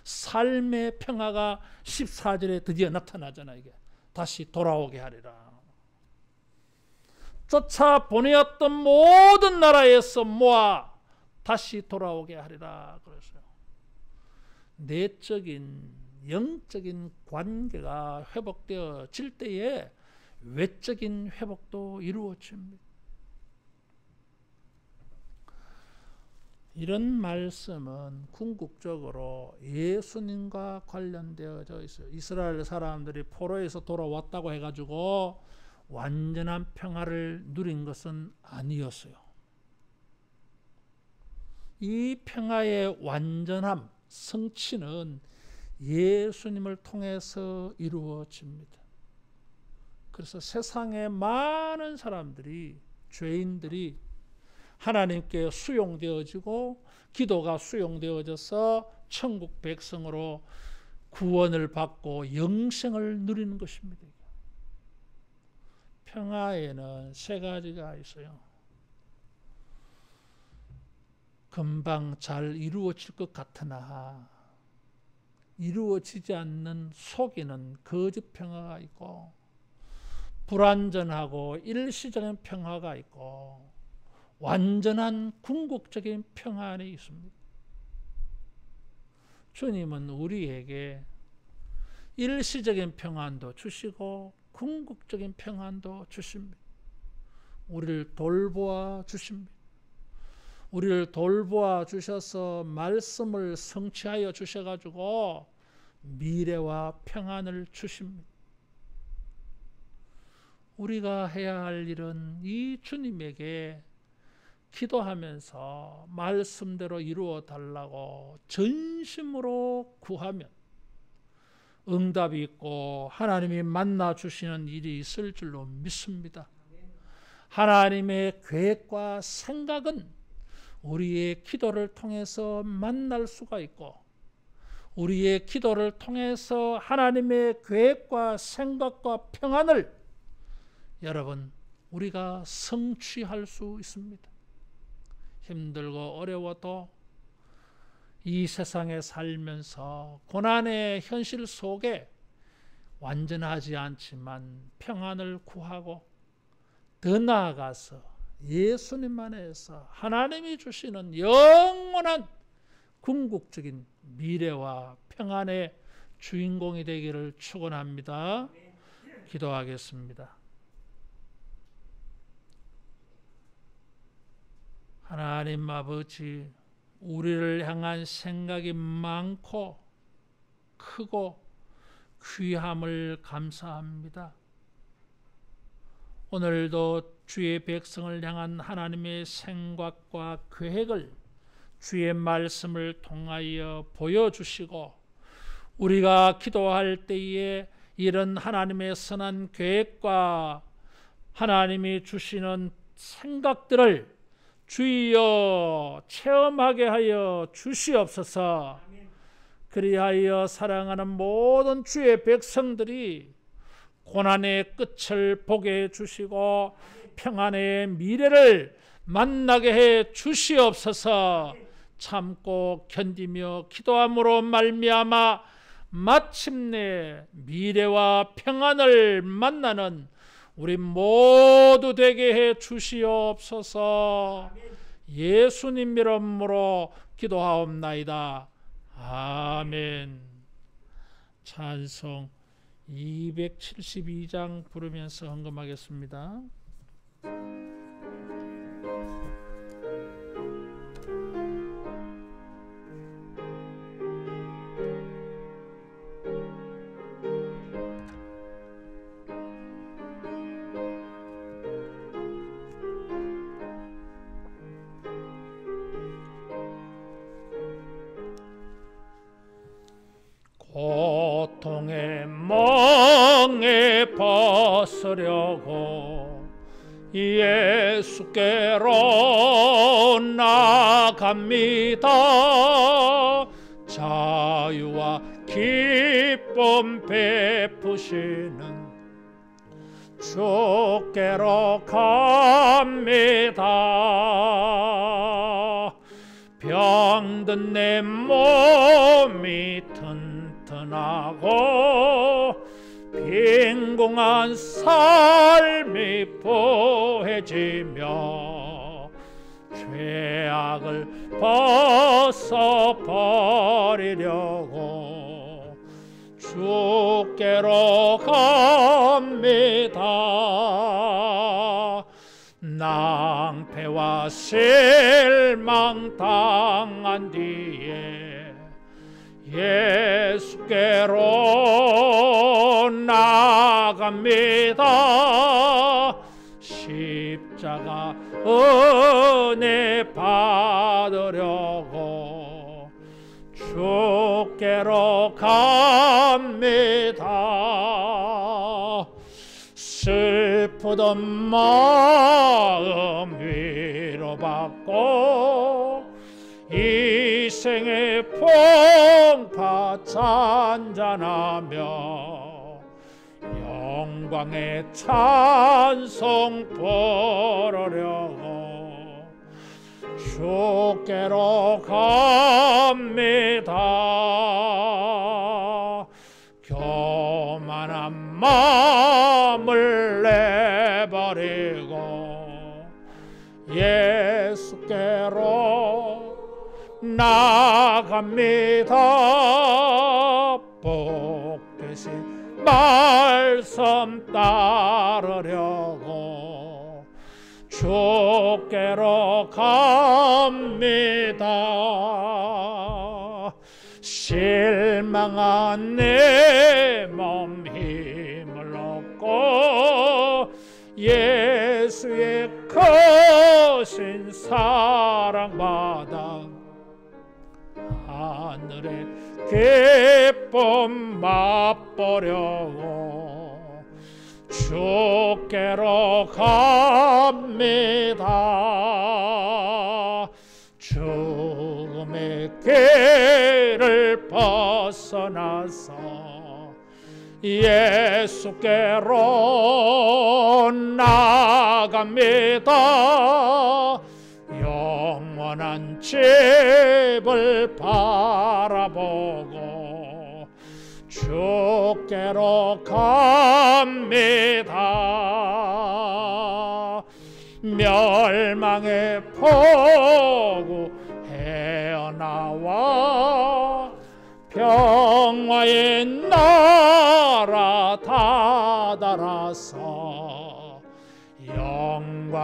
삶의 평화가 14절에 드디어 나타나잖아요. 이게 다시 돌아오게 하리라. 쫓아 보내었던 모든 나라에서 모아 다시 돌아오게 하리라 그랬어요. 내적인 영적인 관계가 회복되어질 때에 외적인 회복도 이루어집니다. 이런 말씀은 궁극적으로 예수님과 관련되어져 있어요. 이스라엘 사람들이 포로에서 돌아왔다고 해가지고 완전한 평화를 누린 것은 아니었어요. 이 평화의 완전함, 성취는 예수님을 통해서 이루어집니다. 그래서 세상의 많은 사람들이, 죄인들이 하나님께 수용되어지고 기도가 수용되어져서 천국 백성으로 구원을 받고 영생을 누리는 것입니다. 평화에는 세 가지가 있어요. 금방 잘 이루어질 것 같으나 이루어지지 않는 속이는 거짓 평화가 있고 불완전하고 일시적인 평화가 있고 완전한 궁극적인 평화 안에 있습니다. 주님은 우리에게 일시적인 평안도 주시고 궁극적인 평안도 주십니다. 우리를 돌보아 주십니다. 우리를 돌보아 주셔서 말씀을 성취하여 주셔가지고 미래와 평안을 주십니다. 우리가 해야 할 일은 이 주님에게 기도하면서 말씀대로 이루어 달라고 전심으로 구하면 응답이 있고 하나님이 만나 주시는 일이 있을 줄로 믿습니다. 하나님의 계획과 생각은 우리의 기도를 통해서 만날 수가 있고 우리의 기도를 통해서 하나님의 계획과 생각과 평안을 여러분 우리가 성취할 수 있습니다. 힘들고 어려워도 이 세상에 살면서 고난의 현실 속에 완전하지 않지만 평안을 구하고 더 나아가서 예수님 안에서 하나님이 주시는 영원한 궁극적인 미래와 평안의 주인공이 되기를 축원합니다. 기도하겠습니다. 하나님 아버지, 우리를 향한 생각이 많고 크고 귀함을 감사합니다. 오늘도 주의 백성을 향한 하나님의 생각과 계획을 주의 말씀을 통하여 보여주시고, 우리가 기도할 때에 이런 하나님의 선한 계획과 하나님이 주시는 생각들을 주여 체험하게 하여 주시옵소서. 그리하여 사랑하는 모든 주의 백성들이 고난의 끝을 보게 해주시고 평안의 미래를 만나게 해 주시옵소서. 참고 견디며 기도함으로 말미암아 마침내 미래와 평안을 만나는 우리 모두 되게 해 주시옵소서. 예수님 이름으로 기도하옵나이다. 아멘. 찬송 272장 부르면서 헌금하겠습니다. 고통의 멍에 벗으려고 예수께로 나갑니다. 자유와 기쁨 베푸시는 주께로 갑니다. 병든 내 몸이 튼튼하고 빈궁한 삶이 보해지며 죄악을 벗어버리려고 주께로 갑니다. 낭패와 실망 당한 뒤에 예수께로 나갑니다. 십자가 은혜 받으려고 주께로 갑니다. 슬프던 마음 위로받고 이 생의 풍파 잔잔하며 영광의 찬송 부르려고 주께로 갑니다. 교만한 마음을 내버리고 예수께로 나갑니다. 복되신 말씀 따르려고 주께로 갑니다. 실망한 내 몸 힘을 얻고 예수의 크신 사랑받아 하늘의 기쁨 맛보려고 주께로 갑니다. 죽음의 길을 벗어나서 예수께로 나갑니다. 영원한 집을 바라보고 주께로 갑니다. 멸망의 폭우 헤어나와 평화의 나라 다다라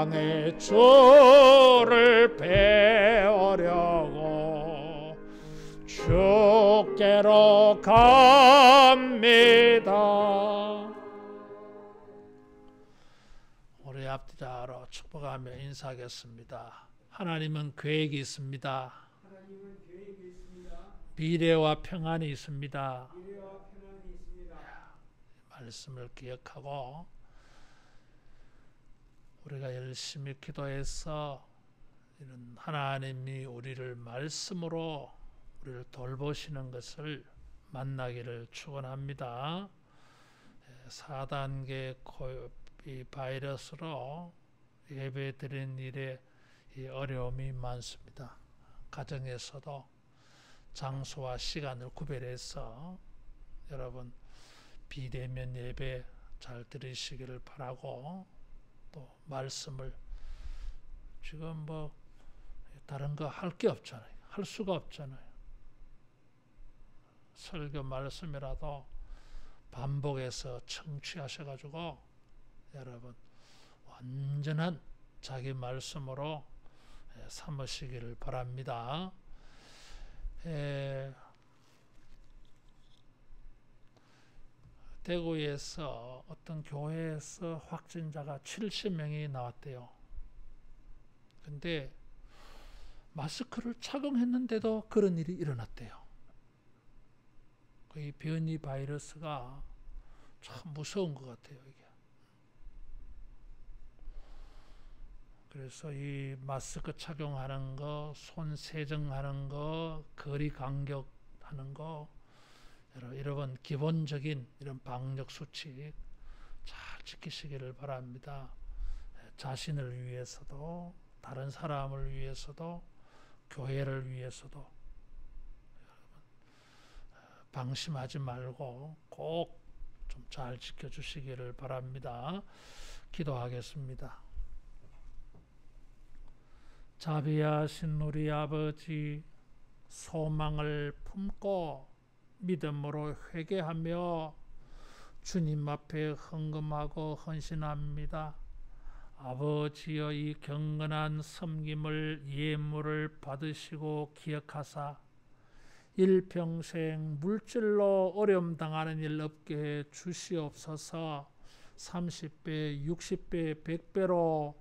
땅에 주를 배우려고 주께로 갑니다. 우리 앞뒤로 축복하며 인사하겠습니다. 하나님은 계획이 있습니다. 미래와 평안이 있습니다. 말씀을 기억하고 우리가 열심히 기도해서 이런 하나님이 우리를 말씀으로 우리를 돌보시는 것을 만나기를 축원합니다. 4단계 코비 바이러스로 예배 드리는 일에 어려움이 많습니다. 가정에서도 장소와 시간을 구별해서 여러분 비대면 예배 잘 드리시기를 바라고, 또 말씀을 지금 뭐 다른 거 할 게 없잖아요. 할 수가 없잖아요. 설교 말씀이라도 반복해서 청취하셔가지고 여러분 완전한 자기 말씀으로 삼으시기를 바랍니다. 대구에서 어떤 교회에서 확진자가 70명이 나왔대요. 근데 마스크를 착용했는데도 그런 일이 일어났대요. 이 변이 바이러스가 참 무서운 것 같아요, 이게. 그래서 이 마스크 착용하는 거, 손 세정하는 거, 거리 간격하는 거, 여러분 기본적인 이런 방역 수칙 잘 지키시기를 바랍니다. 자신을 위해서도, 다른 사람을 위해서도, 교회를 위해서도 방심하지 말고 꼭 좀 잘 지켜주시기를 바랍니다. 기도하겠습니다. 자비하신 우리 아버지, 소망을 품고 믿음으로 회개하며 주님 앞에 헌금하고 헌신합니다. 아버지여, 이 경건한 섬김을 예물을 받으시고 기억하사 일평생 물질로 어려움 당하는 일 없게 해 주시옵소서. 30배, 60배, 100배로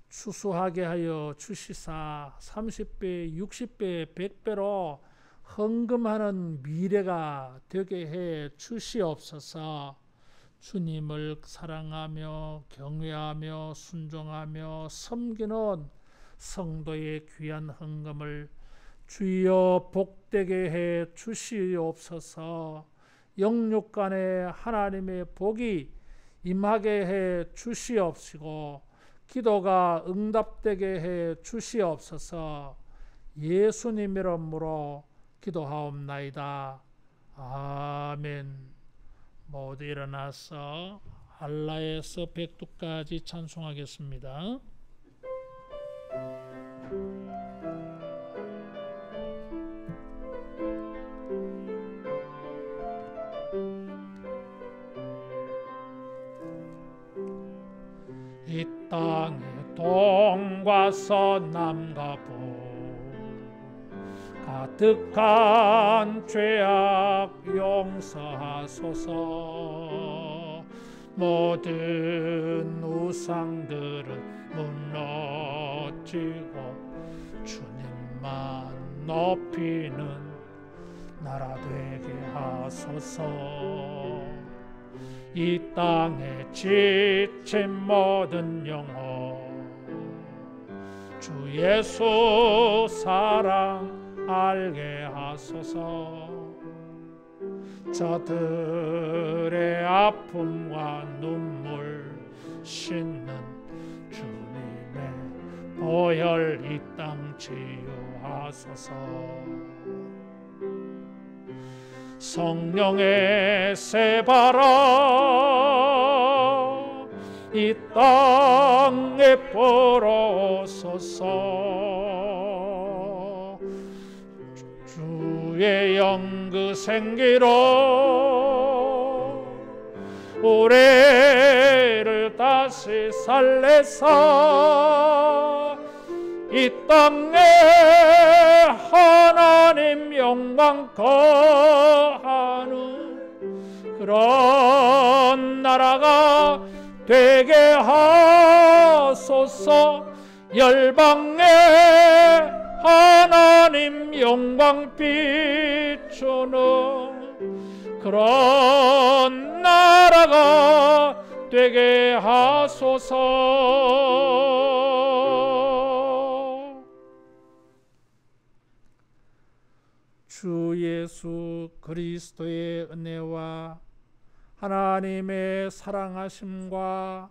추수하게 하여 주시사 30배, 60배, 100배로 헌금하는 미래가 되게 해 주시옵소서. 주님을 사랑하며 경외하며 순종하며 섬기는 성도의 귀한 헌금을 주여 복되게 해 주시옵소서. 영육간에 하나님의 복이 임하게 해 주시옵시고 기도가 응답되게 해 주시옵소서. 예수님 이름으로 기도하옵나이다. 아멘. 모두 일어나서 알라에서 백두까지 찬송하겠습니다. 이 땅에 동과 서남과 북 가득한 죄악 용서하소서. 모든 우상들은 무너지고 주님만 높이는 나라 되게 하소서. 이 땅에 지친 모든 영혼 주 예수 사랑 알게 하소서. 저들의 아픔과 눈물 씻는 주님의 보혈 이 땅 치유하소서. 성령의 새바람 이 땅에 불어오소서. 주의 영그 생기로 우리를 다시 다시 살려서 이 땅에 하나님 영광 거하는 그런 나라가 되게 하소서. 열방에 하나님 영광 비추는 그런 나라가 되게 하소서. 주 예수 그리스도의 은혜와 하나님의 사랑하심과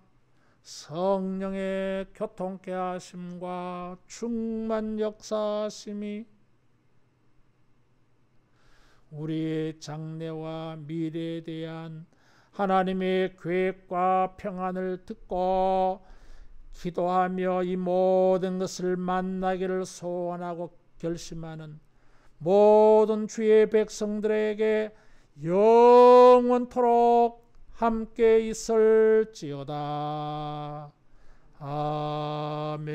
성령의 교통케 하심과 충만 역사하심이 우리의 장래와 미래에 대한 하나님의 계획과 평안을 듣고 기도하며 이 모든 것을 만나기를 소원하고 결심하는 모든 주의 백성들에게 영원토록 함께 있을지어다. 아멘.